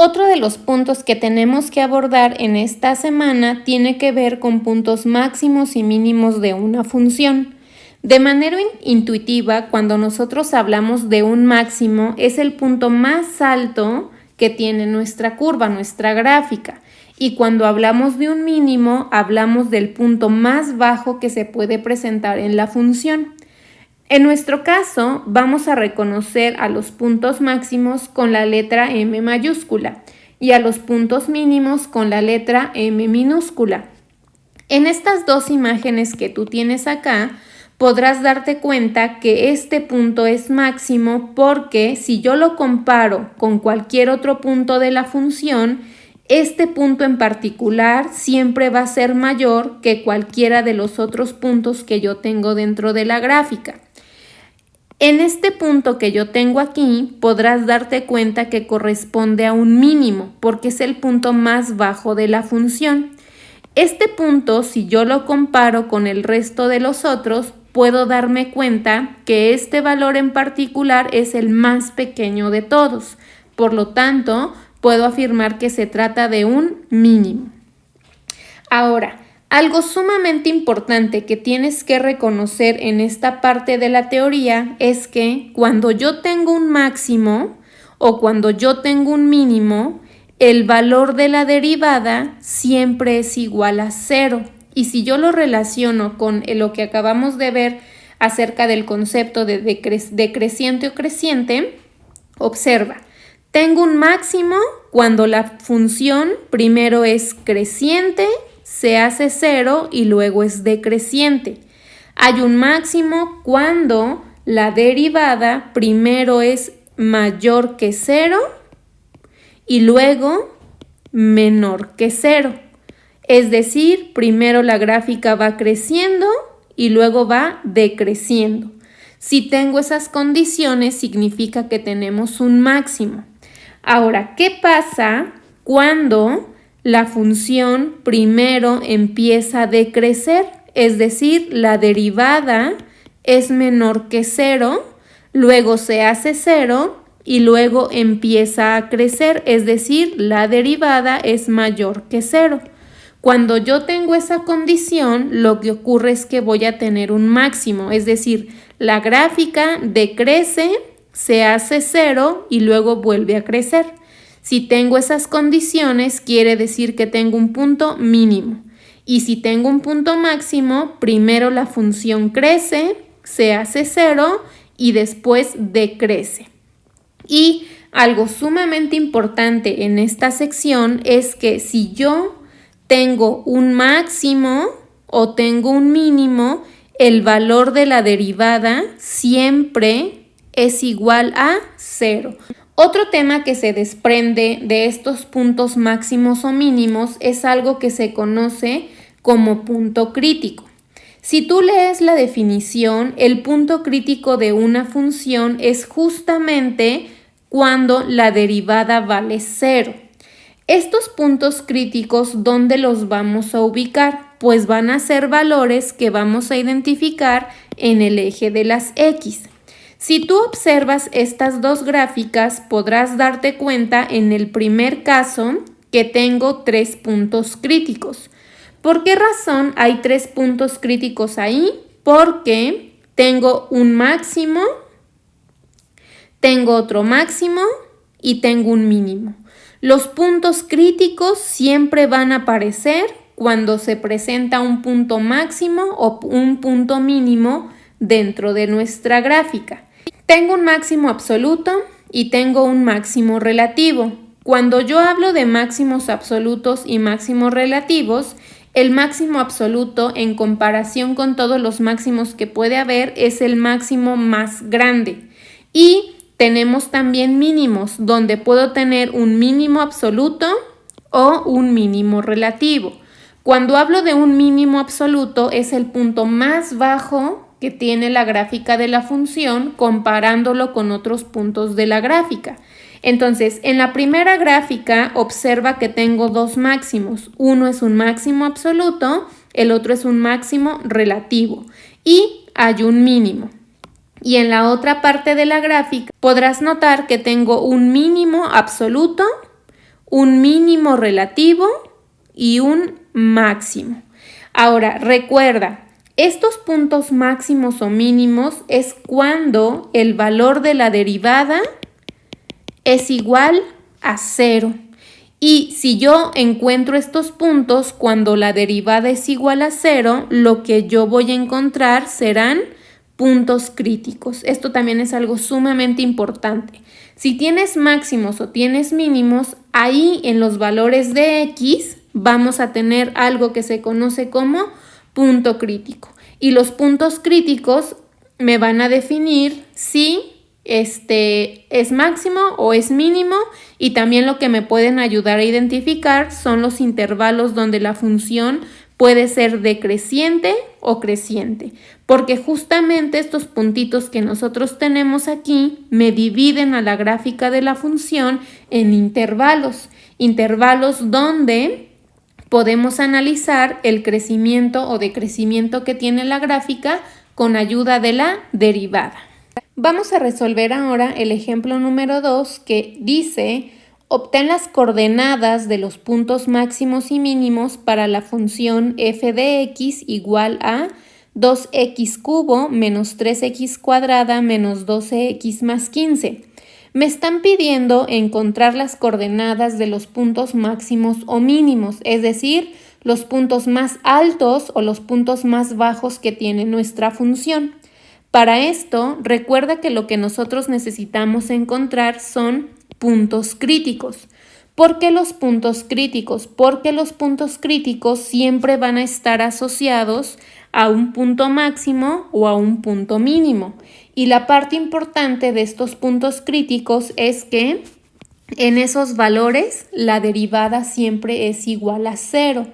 Otro de los puntos que tenemos que abordar en esta semana tiene que ver con puntos máximos y mínimos de una función. De manera intuitiva, cuando nosotros hablamos de un máximo, es el punto más alto que tiene nuestra curva, nuestra gráfica. Y cuando hablamos de un mínimo, hablamos del punto más bajo que se puede presentar en la función. En nuestro caso, vamos a reconocer a los puntos máximos con la letra M mayúscula y a los puntos mínimos con la letra M minúscula. En estas dos imágenes que tú tienes acá, podrás darte cuenta que este punto es máximo porque si yo lo comparo con cualquier otro punto de la función, este punto en particular siempre va a ser mayor que cualquiera de los otros puntos que yo tengo dentro de la gráfica. En este punto que yo tengo aquí, podrás darte cuenta que corresponde a un mínimo, porque es el punto más bajo de la función. Este punto, si yo lo comparo con el resto de los otros, puedo darme cuenta que este valor en particular es el más pequeño de todos. Por lo tanto, puedo afirmar que se trata de un mínimo. Ahora, algo sumamente importante que tienes que reconocer en esta parte de la teoría es que cuando yo tengo un máximo o cuando yo tengo un mínimo, el valor de la derivada siempre es igual a 0. Y si yo lo relaciono con lo que acabamos de ver acerca del concepto de decreciente o creciente, observa, tengo un máximo cuando la función primero es creciente, se hace 0 y luego es decreciente. Hay un máximo cuando la derivada primero es mayor que 0 y luego menor que 0. Es decir, primero la gráfica va creciendo y luego va decreciendo. Si tengo esas condiciones, significa que tenemos un máximo. Ahora, ¿qué pasa cuando la función primero empieza a decrecer? Es decir, la derivada es menor que 0, luego se hace 0 y luego empieza a crecer, es decir, la derivada es mayor que 0. Cuando yo tengo esa condición, lo que ocurre es que voy a tener un máximo, es decir, la gráfica decrece, se hace 0 y luego vuelve a crecer. Si tengo esas condiciones, quiere decir que tengo un punto mínimo. Y si tengo un punto máximo, primero la función crece, se hace 0 y después decrece. Y algo sumamente importante en esta sección es que si yo tengo un máximo o tengo un mínimo, el valor de la derivada siempre es igual a 0. Otro tema que se desprende de estos puntos máximos o mínimos es algo que se conoce como punto crítico. Si tú lees la definición, el punto crítico de una función es justamente cuando la derivada vale 0. Estos puntos críticos, ¿dónde los vamos a ubicar? Pues van a ser valores que vamos a identificar en el eje de las X. Si tú observas estas dos gráficas, podrás darte cuenta en el primer caso que tengo 3 puntos críticos. ¿Por qué razón hay 3 puntos críticos ahí? Porque tengo un máximo, tengo otro máximo y tengo un mínimo. Los puntos críticos siempre van a aparecer cuando se presenta un punto máximo o un punto mínimo dentro de nuestra gráfica. Tengo un máximo absoluto y tengo un máximo relativo. Cuando yo hablo de máximos absolutos y máximos relativos, el máximo absoluto en comparación con todos los máximos que puede haber es el máximo más grande. Y tenemos también mínimos, donde puedo tener un mínimo absoluto o un mínimo relativo. Cuando hablo de un mínimo absoluto, es el punto más bajo que tiene la gráfica de la función comparándolo con otros puntos de la gráfica. Entonces, en la primera gráfica, observa que tengo 2 máximos. Uno es un máximo absoluto, el otro es un máximo relativo y hay un mínimo. Y en la otra parte de la gráfica podrás notar que tengo un mínimo absoluto, un mínimo relativo y un máximo. Ahora, recuerda, estos puntos máximos o mínimos es cuando el valor de la derivada es igual a 0. Y si yo encuentro estos puntos cuando la derivada es igual a 0, lo que yo voy a encontrar serán puntos críticos. Esto también es algo sumamente importante. Si tienes máximos o tienes mínimos, ahí en los valores de x vamos a tener algo que se conoce como punto crítico. Y los puntos críticos me van a definir si es máximo o es mínimo, y también lo que me pueden ayudar a identificar son los intervalos donde la función puede ser decreciente o creciente, porque justamente estos puntitos que nosotros tenemos aquí me dividen a la gráfica de la función en intervalos donde podemos analizar el crecimiento o decrecimiento que tiene la gráfica con ayuda de la derivada. Vamos a resolver ahora el ejemplo número 2 que dice: obtén las coordenadas de los puntos máximos y mínimos para la función f de x igual a 2x cubo menos 3x cuadrada menos 12x más 15. Me están pidiendo encontrar las coordenadas de los puntos máximos o mínimos, es decir, los puntos más altos o los puntos más bajos que tiene nuestra función. Para esto, recuerda que lo que nosotros necesitamos encontrar son puntos críticos. ¿Por qué los puntos críticos? Porque los puntos críticos siempre van a estar asociados a un punto máximo o a un punto mínimo. Y la parte importante de estos puntos críticos es que en esos valores la derivada siempre es igual a 0.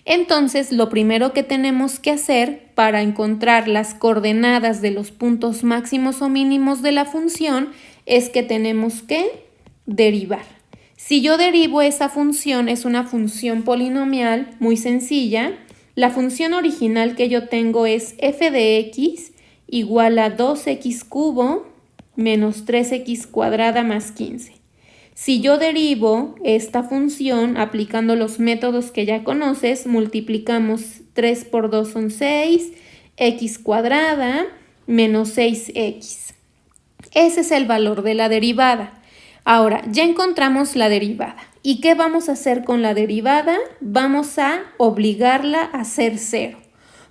Entonces, lo primero que tenemos que hacer para encontrar las coordenadas de los puntos máximos o mínimos de la función es que tenemos que derivar. Si yo derivo esa función, es una función polinomial muy sencilla. La función original que yo tengo es f de x igual a 2x cubo menos 3x cuadrada más 15. Si yo derivo esta función aplicando los métodos que ya conoces, multiplicamos 3 por 2 son 6, x cuadrada menos 6x. Ese es el valor de la derivada. Ahora, ya encontramos la derivada. ¿Y qué vamos a hacer con la derivada? Vamos a obligarla a ser 0.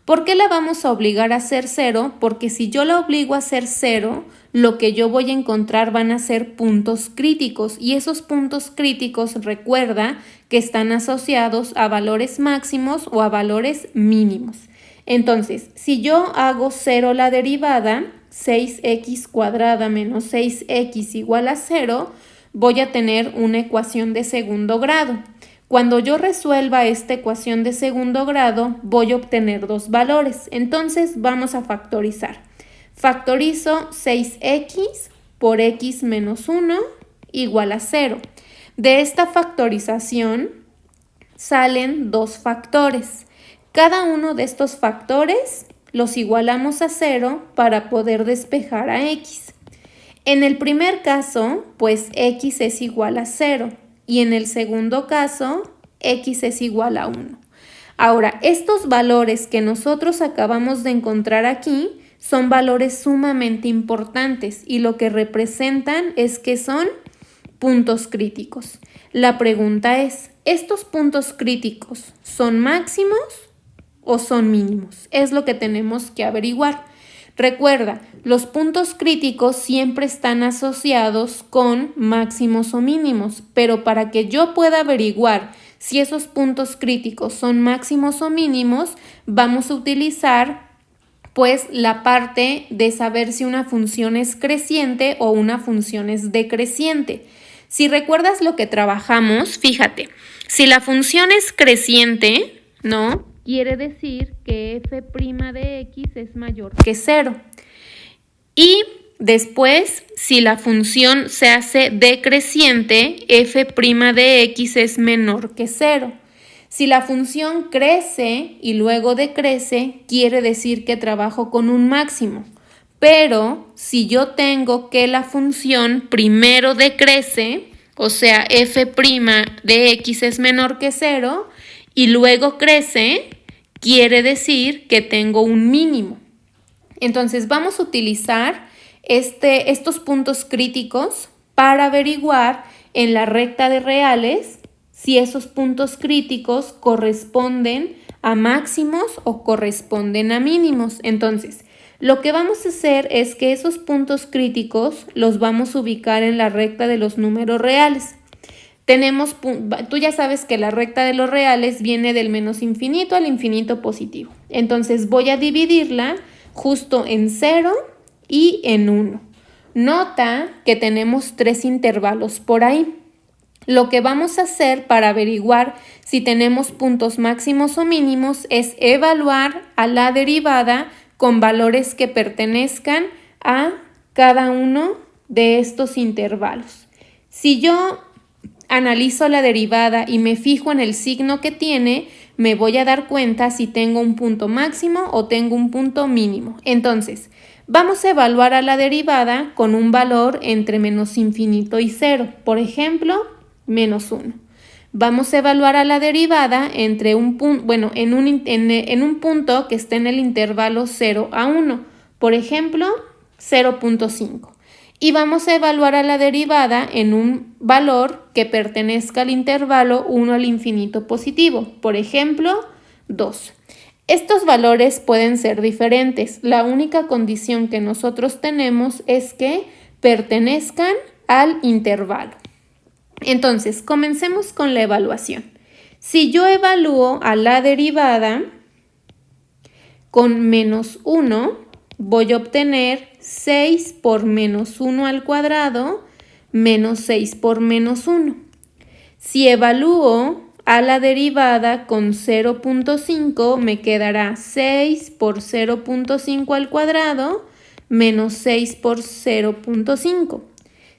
¿Por qué la vamos a obligar a ser 0? Porque si yo la obligo a ser 0, lo que yo voy a encontrar van a ser puntos críticos, y esos puntos críticos, recuerda que están asociados a valores máximos o a valores mínimos. Entonces, si yo hago 0 la derivada, 6x cuadrada menos 6x igual a 0, voy a tener una ecuación de segundo grado. Cuando yo resuelva esta ecuación de segundo grado, voy a obtener dos valores. Entonces, vamos a factorizar. Factorizo 6x por x menos 1 igual a 0. De esta factorización salen dos factores. Cada uno de estos factores los igualamos a 0 para poder despejar a x. En el primer caso, pues x es igual a 0. Y en el segundo caso, x es igual a 1. Ahora, estos valores que nosotros acabamos de encontrar aquí son valores sumamente importantes, y lo que representan es que son puntos críticos. La pregunta es, ¿estos puntos críticos son máximos o son mínimos? Es lo que tenemos que averiguar. Recuerda, los puntos críticos siempre están asociados con máximos o mínimos, pero para que yo pueda averiguar si esos puntos críticos son máximos o mínimos, vamos a utilizar pues la parte de saber si una función es creciente o una función es decreciente. Si recuerdas lo que trabajamos, fíjate, si la función es creciente, ¿no? Quiere decir que f' de x es mayor que 0. Y después, si la función se hace decreciente, f' de x es menor que 0. Si la función crece y luego decrece, quiere decir que trabajo con un máximo. Pero si yo tengo que la función primero decrece, o sea, f' de x es menor que 0 y luego crece, quiere decir que tengo un mínimo. Entonces vamos a utilizar estos puntos críticos para averiguar en la recta de reales si esos puntos críticos corresponden a máximos o corresponden a mínimos. Entonces, lo que vamos a hacer es que esos puntos críticos los vamos a ubicar en la recta de los números reales. Tú ya sabes que la recta de los reales viene del menos infinito al infinito positivo. Entonces voy a dividirla justo en 0 y en 1. Nota que tenemos 3 intervalos por ahí. Lo que vamos a hacer para averiguar si tenemos puntos máximos o mínimos es evaluar a la derivada con valores que pertenezcan a cada uno de estos intervalos. Si yo analizo la derivada y me fijo en el signo que tiene, me voy a dar cuenta si tengo un punto máximo o tengo un punto mínimo. Entonces, vamos a evaluar a la derivada con un valor entre menos infinito y 0. Por ejemplo, menos 1. Vamos a evaluar a la derivada entre un punto, en un punto que esté en el intervalo 0 a 1. Por ejemplo, 0.5. Y vamos a evaluar a la derivada en un valor que pertenezca al intervalo 1 al infinito positivo. Por ejemplo, 2. Estos valores pueden ser diferentes. La única condición que nosotros tenemos es que pertenezcan al intervalo. Entonces, comencemos con la evaluación. Si yo evalúo a la derivada con menos 1, voy a obtener 6 por menos 1 al cuadrado menos 6 por menos 1. Si evalúo a la derivada con 0.5, me quedará 6 por 0.5 al cuadrado menos 6 por 0.5.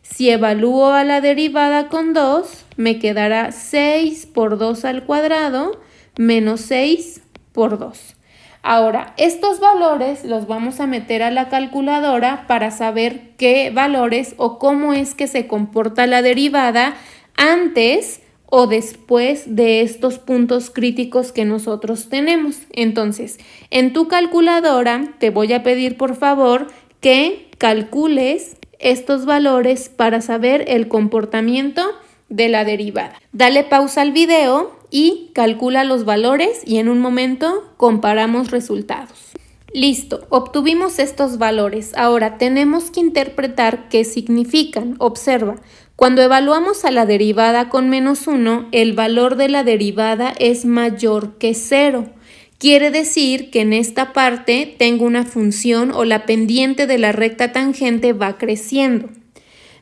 Si evalúo a la derivada con 2, me quedará 6 por 2 al cuadrado menos 6 por 2. Ahora, estos valores los vamos a meter a la calculadora para saber qué valores o cómo es que se comporta la derivada antes o después de estos puntos críticos que nosotros tenemos. Entonces, en tu calculadora te voy a pedir por favor que calcules estos valores para saber el comportamiento de la derivada. Dale pausa al video y calcula los valores y en un momento comparamos resultados. Listo, obtuvimos estos valores. Ahora tenemos que interpretar qué significan. Observa, cuando evaluamos a la derivada con menos 1, el valor de la derivada es mayor que 0. Quiere decir que en esta parte tengo una función o la pendiente de la recta tangente va creciendo.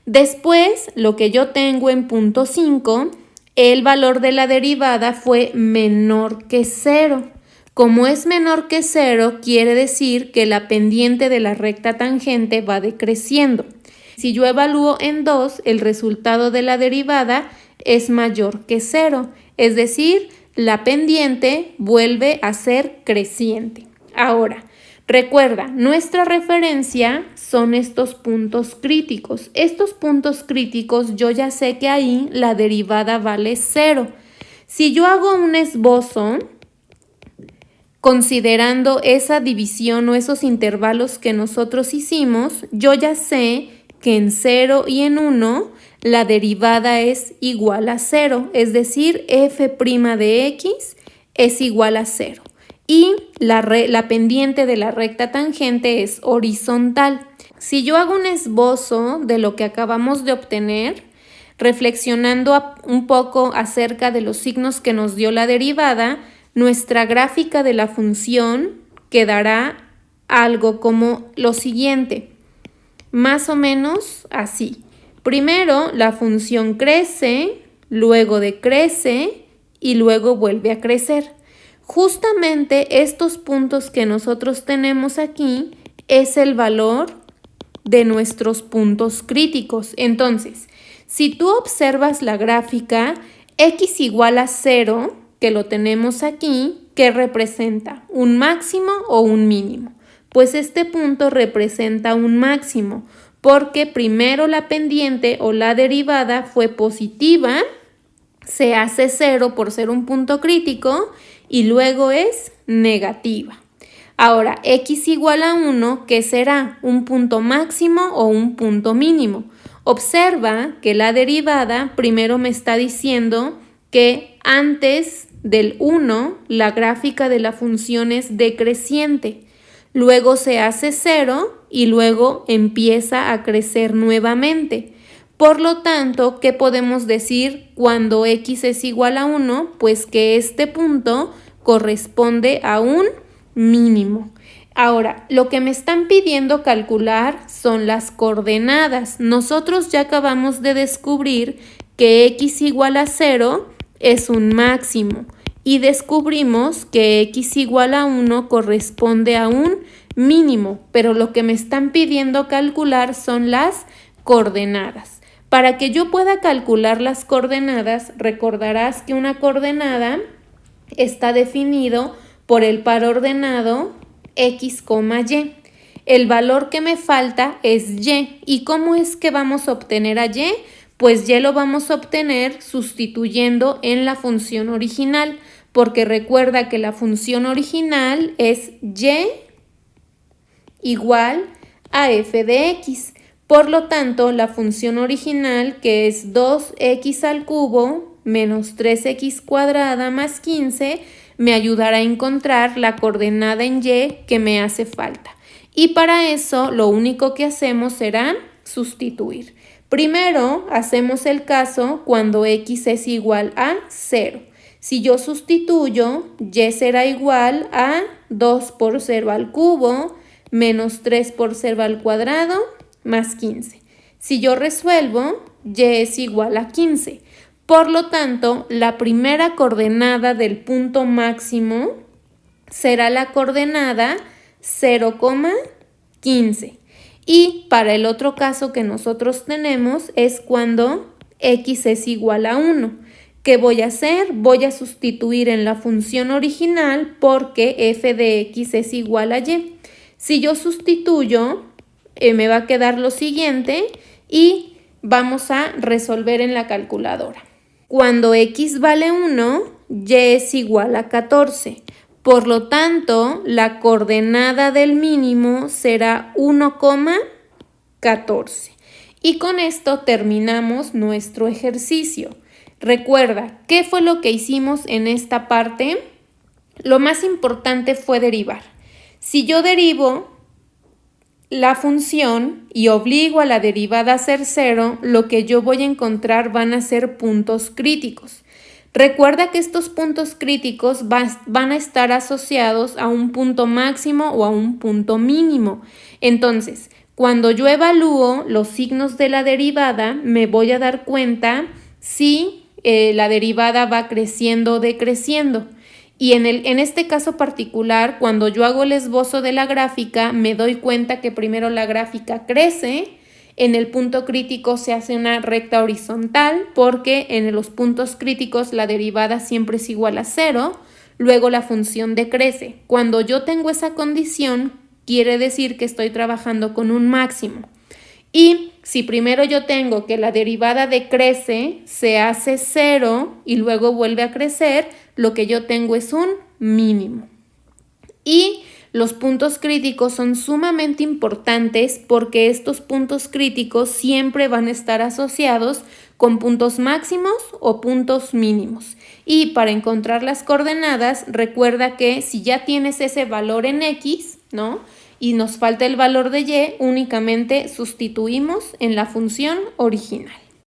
Después, lo que yo tengo en punto 5, el valor de la derivada fue menor que 0. Como es menor que 0, quiere decir que la pendiente de la recta tangente va decreciendo. Si yo evalúo en 2, el resultado de la derivada es mayor que 0, es decir, la pendiente vuelve a ser creciente. Ahora, recuerda, nuestra referencia son estos puntos críticos. Estos puntos críticos yo ya sé que ahí la derivada vale 0. Si yo hago un esbozo considerando esa división o esos intervalos que nosotros hicimos, yo ya sé que en 0 y en 1 la derivada es igual a 0, es decir, f' de x es igual a 0. Y la pendiente de la recta tangente es horizontal. Si yo hago un esbozo de lo que acabamos de obtener, reflexionando un poco acerca de los signos que nos dio la derivada, nuestra gráfica de la función quedará algo como lo siguiente, más o menos así. Primero la función crece, luego decrece y luego vuelve a crecer. Justamente estos puntos que nosotros tenemos aquí es el valor de nuestros puntos críticos. Entonces, si tú observas la gráfica, x igual a 0, que lo tenemos aquí, ¿qué representa? ¿Un máximo o un mínimo? Pues este punto representa un máximo. porque primero la pendiente o la derivada fue positiva, se hace 0 por ser un punto crítico y luego es negativa. Ahora, x igual a 1, ¿qué será? ¿Un punto máximo o un punto mínimo? Observa que la derivada primero me está diciendo que antes del 1 la gráfica de la función es decreciente. Luego se hace 0 y luego empieza a crecer nuevamente. Por lo tanto, ¿qué podemos decir cuando x es igual a 1? Pues que este punto corresponde a un mínimo. Ahora, lo que me están pidiendo calcular son las coordenadas. Nosotros ya acabamos de descubrir que x igual a 0 es un máximo y descubrimos que x igual a 1 corresponde a un mínimo, pero lo que me están pidiendo calcular son las coordenadas. Para que yo pueda calcular las coordenadas, recordarás que una coordenada está definido por el par ordenado x, y. El valor que me falta es y. ¿Y cómo es que vamos a obtener a y? Pues y lo vamos a obtener sustituyendo en la función original, porque recuerda que la función original es y igual a f de x. Por lo tanto, la función original, que es 2x al cubo menos 3x cuadrada más 15, me ayudará a encontrar la coordenada en y que me hace falta. Y para eso, lo único que hacemos será sustituir. Primero, hacemos el caso cuando x es igual a 0. Si yo sustituyo, y será igual a 2 por 0 al cubo menos 3 por 0 al cuadrado más 15. Si yo resuelvo, y es igual a 15. Por lo tanto, la primera coordenada del punto máximo será la coordenada 0,15. Y para el otro caso que nosotros tenemos es cuando x es igual a 1. ¿Qué voy a hacer? Voy a sustituir en la función original porque f de x es igual a y. Si yo sustituyo, me va a quedar lo siguiente y vamos a resolver en la calculadora. Cuando x vale 1, y es igual a 14. Por lo tanto, la coordenada del mínimo será 1,14. Y con esto terminamos nuestro ejercicio. Recuerda, ¿qué fue lo que hicimos en esta parte? Lo más importante fue derivar. Si yo derivo la función y obligo a la derivada a ser 0, lo que yo voy a encontrar van a ser puntos críticos. Recuerda que estos puntos críticos van a estar asociados a un punto máximo o a un punto mínimo. Entonces, cuando yo evalúo los signos de la derivada, me voy a dar cuenta si la derivada va creciendo o decreciendo. Y en este caso particular, cuando yo hago el esbozo de la gráfica, me doy cuenta que primero la gráfica crece, en el punto crítico se hace una recta horizontal porque en los puntos críticos la derivada siempre es igual a 0, luego la función decrece. Cuando yo tengo esa condición, quiere decir que estoy trabajando con un máximo. Y si primero yo tengo que la derivada decrece, se hace 0 y luego vuelve a crecer, lo que yo tengo es un mínimo. Y los puntos críticos son sumamente importantes porque estos puntos críticos siempre van a estar asociados con puntos máximos o puntos mínimos. Y para encontrar las coordenadas, recuerda que si ya tienes ese valor en x, ¿no?, y nos falta el valor de y, únicamente sustituimos en la función original.